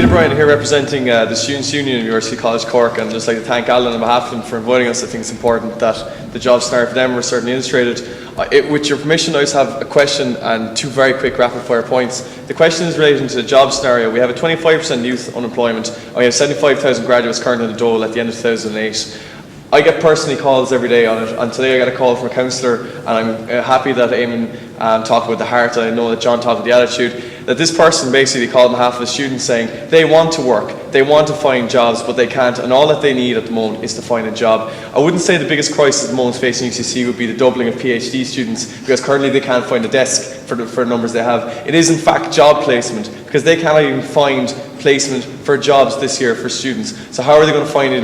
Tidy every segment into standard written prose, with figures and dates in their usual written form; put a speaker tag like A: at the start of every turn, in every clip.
A: Peter Bryan here representing the Students' Union of University College Cork, and I'd just like to thank Alan on behalf of them for inviting us. I think it's important that the job scenario for them was certainly illustrated. With your permission, I just have a question and two very quick rapid fire points. The question is relating to the job scenario. We have a 25% youth unemployment, and we have 75,000 graduates currently on the dole at the end of 2008. I get personally calls every day on it, and today I got a call from a counsellor, and I'm happy that Eamon talked about the heart, and I know that John talked about the attitude, that this person basically called on behalf of the students saying they want to work, they want to find jobs, but they can't, and all that they need at the moment is to find a job. I wouldn't say the biggest crisis at the moment facing UCC would be the doubling of PhD students, because currently they can't find a desk for the numbers they have. It is in fact job placement, because they cannot even find placement for jobs this year for students. So how are they going to find it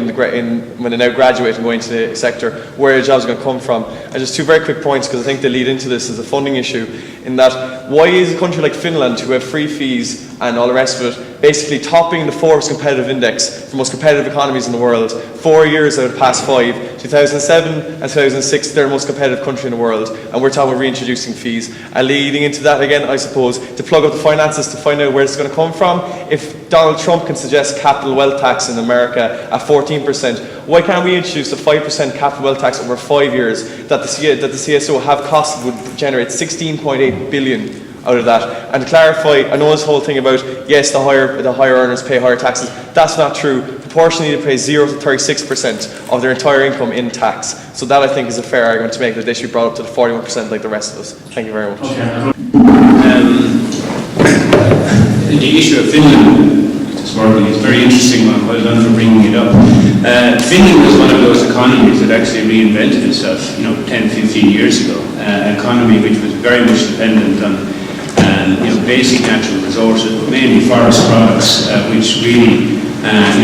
A: when they now graduate and go into the sector, where the jobs are going to come from? And just two very quick points, because I think they lead into this as a funding issue, in that why is a country like Finland, who have free fees and all the rest of it, basically topping the Forbes competitive index for most competitive economies in the world 4 years out of the past 5, 2007 and 2006, they're the most competitive country in the world, and we're talking about reintroducing fees. And leading into that again, I suppose, to plug up the finances to find out where it's going to come from, if Donald Trump can suggest capital wealth tax in America at 14%, why can't we introduce a 5% capital wealth tax over 5 years that the CSO have costs would generate 16.8 billion out of that? And to clarify, I know this whole thing about, yes, the higher earners pay higher taxes. That's not true. Proportionally, they pay 0 to 36% of their entire income in tax. So that, I think, is a fair argument to make, that they should be brought up to the 41% like the rest of us. Thank you very much.
B: The issue of Finland is very interesting one. Well done for bringing it up. Finland was one of those economies that actually reinvented itself, 10, 15 years ago. An economy which was very much dependent on basic natural resources, but mainly forest products, which really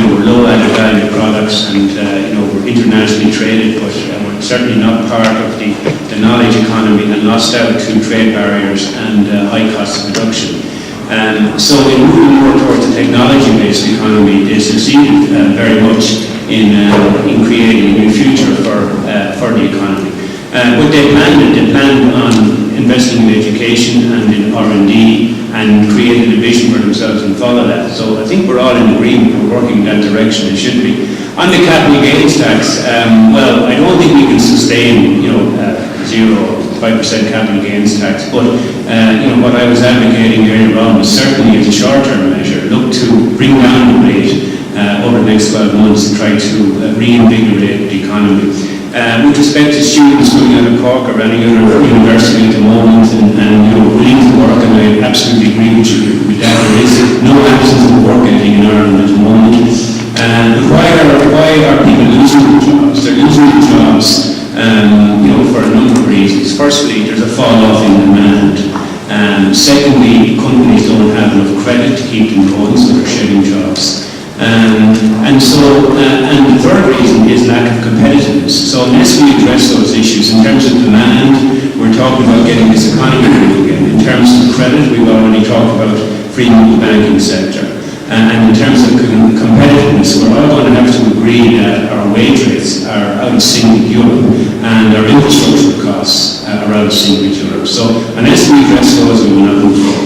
B: were low added value products, and were internationally traded, but were certainly not part of the knowledge economy, and lost out to trade barriers and high cost of production. So in moving more towards a technology-based economy, they succeeded very much in creating a new future for the economy. But they planned on investing in education and in R&D, and created a vision for themselves and follow that. So I think we're all in agreement, we're working in that direction, it should be. On the capital gains tax, well, I don't think we can sustain 5% capital gains tax, but what I was advocating earlier on was certainly as a short-term measure, look to bring down the rate over the next 12 months and try to reinvigorate the economy. With respect to students coming out of Cork or any other university at the moment and willing to work, and I absolutely agree with you with that, there is no absence of work ethic in Ireland at the moment. Why are people losing their jobs? They're losing their jobs for a number of reasons. Firstly, there's a fall off in demand. Secondly, companies don't have enough credit to keep them going, so they're shedding jobs. And the third reason is lack of competitiveness. So unless we address those issues in terms of demand, we're talking about getting this economy moving again. In terms of credit, we've already talked about freeing up the banking sector. And in terms of competitiveness, we're all going to have to agree that our wage rates are out of sync with Europe, and our infrastructure costs are out of sync with Europe. So unless we address those, we will not move forward.